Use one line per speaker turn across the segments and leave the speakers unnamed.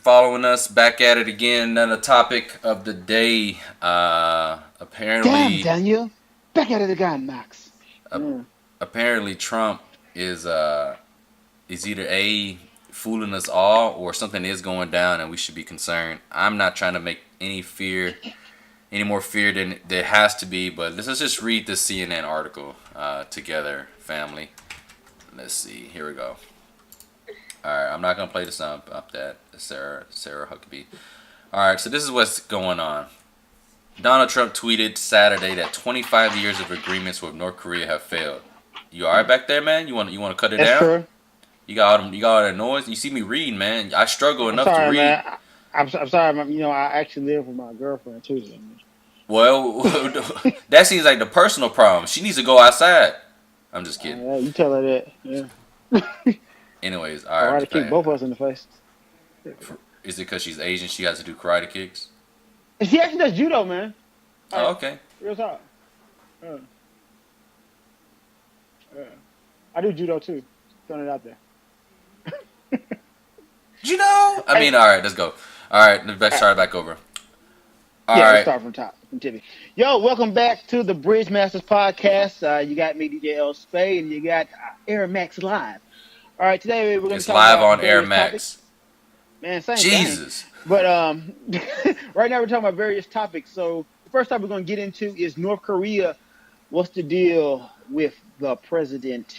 following us. Back at it again. Another topic of the day.
Damn,
Apparently,
Daniel. Back at it again, Max.
uh, apparently Trump is either a fooling us all or something is going down and we should be concerned. I'm not trying to make any more fear than there has to be, but let's just read this CNN article together, family. Let's see. Here we go. All right, I'm not gonna play the sound up that Sarah Huckabee. All right, so this is what's going on. Donald Trump tweeted Saturday that 25 years of agreements with North Korea have failed. You all right back there, man? You want to cut it
That's
down?
true.
You got all that noise. You see me reading, man. I struggle
I'm
enough to
sorry,
read.
man. I'm sorry, man. I actually live with my girlfriend too.
Well, that seems like the personal problem. She needs to go outside. I'm just kidding.
Yeah, you tell her that. Yeah.
Anyways, all
I'd
right.
rather kick both of us in the face.
Is it because she's Asian? She has to do karate kicks?
And she actually does judo, man.
Oh, okay.
Real talk. Yeah. Yeah. I do judo too. Throwing it out there.
Judo? All right, let's go. All right, let's start back over. All
Let's
right.
start from top. From Tippy. Yo, welcome back to the Bridge Masters podcast. You got me, DJ L-Spade, and you got AIRMAX Live. All right, today we're going
It's
to talk
live
about
on
various
AirMax.
topics. Man, same
Jesus.
thing. But right now we're talking about various topics. So the first topic we're going to get into is North Korea. What's the deal with the president?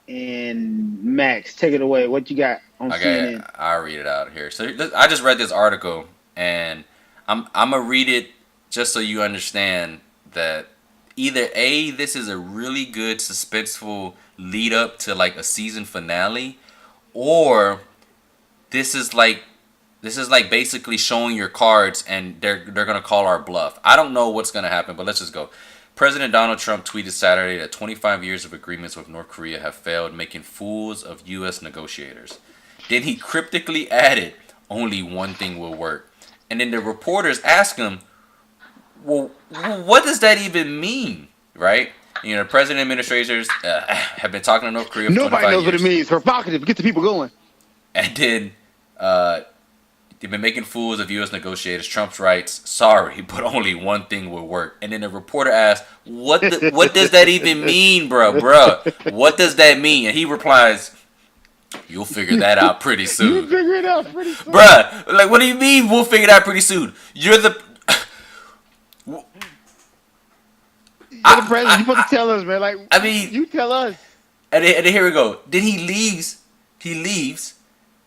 And Max, take it away. What you got on
Okay,
CNN?
I'll read it out here. So I just read this article, and I'm gonna read it just so you understand that either A, this is a really good suspenseful lead up to like a season finale, or this is like basically showing your cards and they're gonna call our bluff. I don't know what's gonna happen, but let's just go. President Donald Trump tweeted Saturday that 25 years of agreements with North Korea have failed, making fools of U.S. negotiators. Then he cryptically added, only one thing will work. And then the reporters asked him, well, what does that even mean? Right? You know, president administrators have been talking to North Korea for
Nobody
25
knows
years.
what it means. Provocative. Get the people going.
And then they've been making fools of U.S. negotiators. Trump writes, sorry, but only one thing will work. And then the reporter asks, what does that even mean, bruh? What does that mean? And he replies, you'll figure that out pretty soon.
You'll figure it out pretty soon.
Bruh, like, what do you mean we'll figure it out pretty soon? You're the
president. You're supposed to tell us, man. Like,
I mean,
you tell us.
And then here we go. Then he leaves,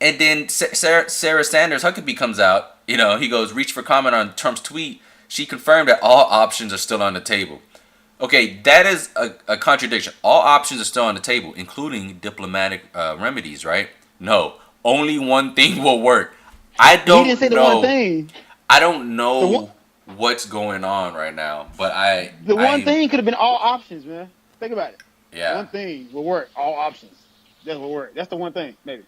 and then Sarah Sanders Huckabee comes out. You know, he goes, reach for comment on Trump's tweet. She confirmed that all options are still on the table. Okay, that is a contradiction. All options are still on the table, including diplomatic remedies, right? No, only one thing will work. I don't
He didn't say the
know.
one thing.
I don't know what's going on right now, but
The one thing could have been all options, man. Think about it.
Yeah.
One thing will work. All options. That will work. That's the one thing. Maybe.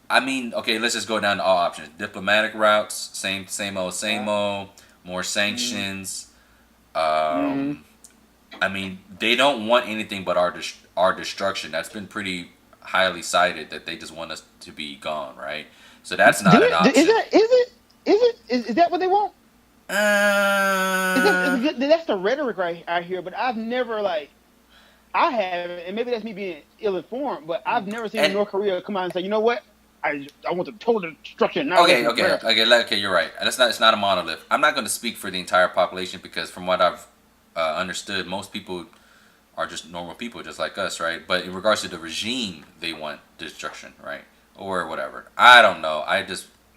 I mean, okay, let's just go down to all options. Diplomatic routes, same old. More sanctions. I mean, they don't want anything but our destruction. That's been pretty highly cited that they just want us to be gone, right? So that's not an option.
Is that what they want? That's the rhetoric right out here, but I've never I haven't, and maybe that's me being ill-informed, but I've never seen North Korea come out and say, you know what, I want the total destruction.
Okay, you're right. It's not a monolith. I'm not going to speak for the entire population because from what I've understood, most people are just normal people, just like us, right? But in regards to the regime, they want destruction, right? Or whatever. I don't know.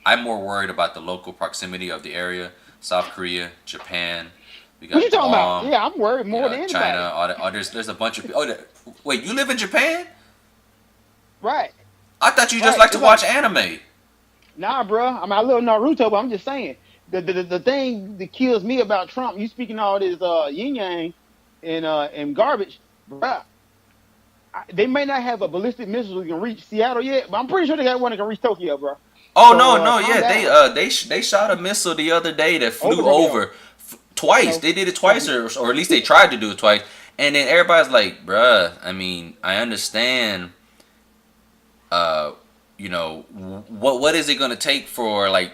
I'm more worried about the local proximity of the area. South Korea, Japan. We got
what you talking about? Yeah, I'm worried more than anybody.
China. There's a bunch of people. Wait, you live in Japan?
Right.
I thought you just like to watch anime.
Nah, bro. I love Naruto, but I'm just saying the thing that kills me about Trump. You speaking all this yin yang and garbage, bro. They may not have a ballistic missile that can reach Seattle yet, but I'm pretty sure they got one that can reach Tokyo, bro.
Oh so, they shot a missile the other day that flew over twice. They did it twice, or at least they tried to do it twice. And then everybody's like, bruh, I mean, I understand what is it going to take for like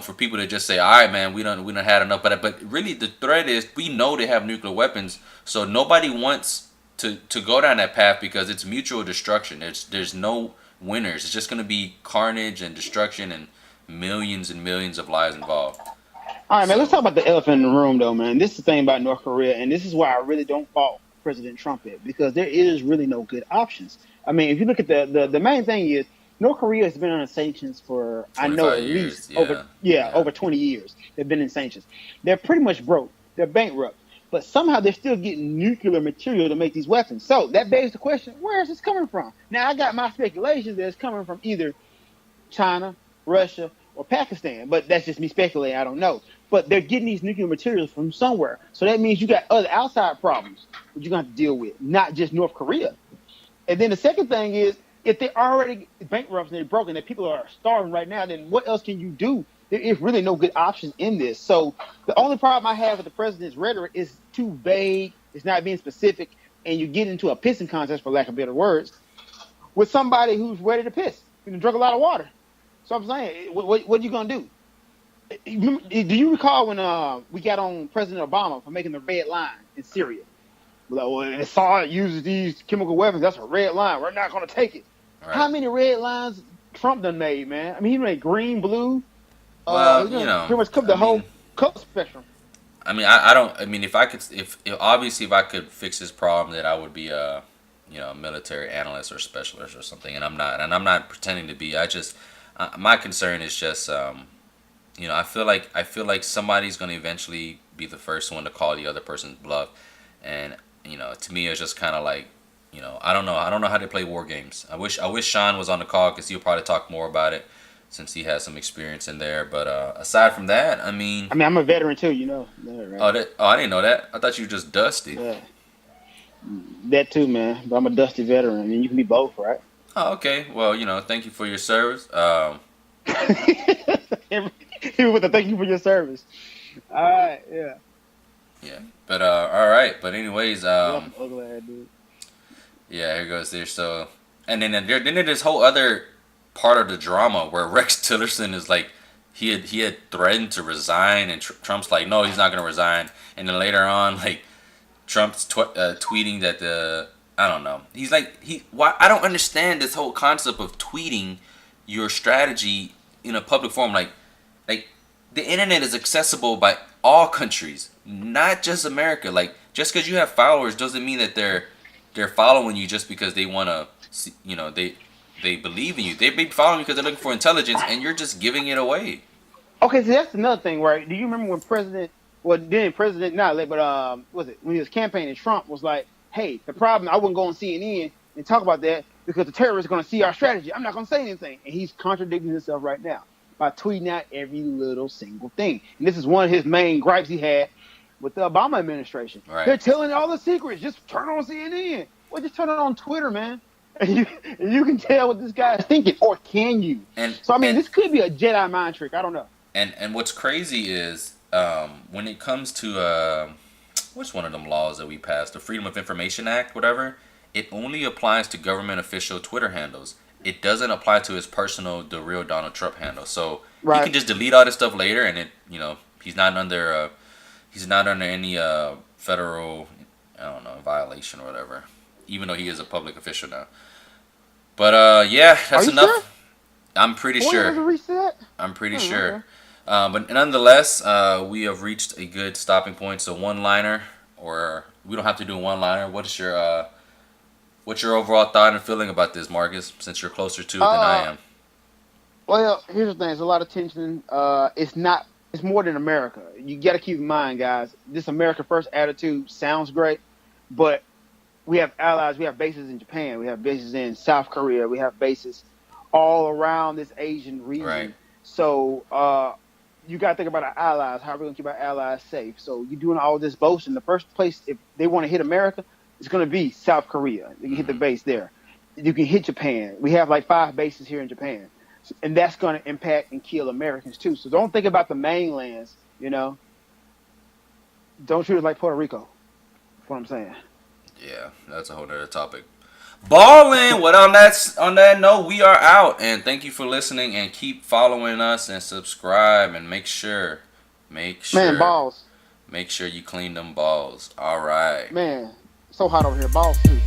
for people to just say, all right, man, we don't had enough. But really, the threat is we know they have nuclear weapons, so nobody wants to go down that path because it's mutual destruction. There's no winners. It's just going to be carnage and destruction and millions of lives involved.
All right, man. Let's
So
talk about the elephant in the room, though, man. This is the thing about North Korea, and this is why I really don't fault President Trump yet, because there is really no good options. I mean, if you look at the main thing is North Korea has been under sanctions for I know at
25
least
years, yeah, yeah,
over 20 years. They've been in sanctions. They're pretty much broke. They're bankrupt. But somehow they're still getting nuclear material to make these weapons. So that begs the question: where is this coming from? Now I got my speculations that it's coming from either China, Russia, or Pakistan. But that's just me speculating. I don't know. But they're getting these nuclear materials from somewhere. So that means you got other outside problems that you're going to have to deal with, not just North Korea. And then the second thing is, if they're already bankrupt and they're broken, that people are starving right now, then what else can you do? There is really no good option in this. So the only problem I have with the president's rhetoric is too vague. It's not being specific. And you get into a pissing contest, for lack of better words, with somebody who's ready to piss and drunk a lot of water. So I'm saying, what are you going to do? Do you recall when we got on President Obama for making the red line in Syria? Like, well, Assad uses these chemical weapons. That's a red line. We're not going to take it.
right.
How many red lines Trump done made, man? I mean, he made green, blue.
Well,
He done pretty much covered the whole color spectrum.
I don't. I mean, if I could, if obviously if I could fix this problem, then I would be a military analyst or specialist or something. And I'm not pretending to be. I just, my concern is just, I feel like somebody's gonna eventually be the first one to call the other person's bluff, and to me, it's just kind of like, I don't know. I don't know how to play war games. I wish Sean was on the call because he'll probably talk more about it since he has some experience in there. But aside from that, I mean,
I'm a veteran too, you know. Yeah, right.
I didn't know that. I thought you were just dusty.
Yeah, that too, man. But I'm a dusty veteran. I mean, you can be both, right?
Oh, okay. Well, thank you for your service.
Even with the thank you for your service. All right, yeah.
Yeah. But all right. But anyways,
Ugly ass dude.
yeah, here goes there. So, and then there's this whole other part of the drama where Rex Tillerson is like, he had threatened to resign, and Trump's like, no, he's not gonna resign. And then later on, like, Trump's tweeting that I don't know. He's like, why I don't understand this whole concept of tweeting your strategy in a public forum. Like the internet is accessible by all countries, not just America. Like, just because you have followers doesn't mean that they're following you just because they want to, they believe in you. They be following you because they're looking for intelligence, and you're just giving it away.
Okay, so that's another thing, right? Do you remember when President, not late, but was it when he was campaigning? Trump was like, "Hey, the problem, I wouldn't go on CNN and talk about that because the terrorists are going to see our strategy. I'm not going to say anything." And he's contradicting himself right now by tweeting out every little single thing. And this is one of his main gripes he had with the Obama administration.
Right.
They're telling all the secrets. Just turn on CNN. Well, just turn it on Twitter, man. And you can tell what this guy is thinking, or can you? So I mean, this could be a Jedi mind trick. I don't know.
And what's crazy is when it comes to what's one of them laws that we passed, the Freedom of Information Act, whatever. It only applies to government official Twitter handles. It doesn't apply to his personal, the real Donald Trump handle. So
Right.
he can just delete all this stuff later, and he's not under any federal, I don't know, violation or whatever. Even though he is a public official now. But yeah, that's enough.
Sure?
I'm pretty
There's a
sure.
reset.
I'm pretty
Okay.
sure. But nonetheless, we have reached a good stopping point. So one-liner, or we don't have to do a one-liner. What's your overall thought and feeling about this, Marcus? Since you're closer to it than I am.
Well, here's the thing. There's a lot of tension. It's more than America. You got to keep in mind, guys, this America First attitude sounds great, but we have allies. We have bases in Japan. We have bases in South Korea. We have bases all around this Asian region.
Right.
So you got to think about our allies. How are we going to keep our allies safe? So you're doing all this boasting. The first place, if they want to hit America, it's going to be South Korea. You can hit the base there. You can hit Japan. We have like 5 bases here in Japan. And that's going to impact and kill Americans too. So don't think about the mainlands, Don't treat it like Puerto Rico. That's what I'm saying.
Yeah, that's a whole other topic. Balling. What on that note, we are out, and thank you for listening, and keep following us and subscribe, and make
Man,
sure,
balls.
make sure you clean them balls. All right.
Man, so hot over here. Balls too.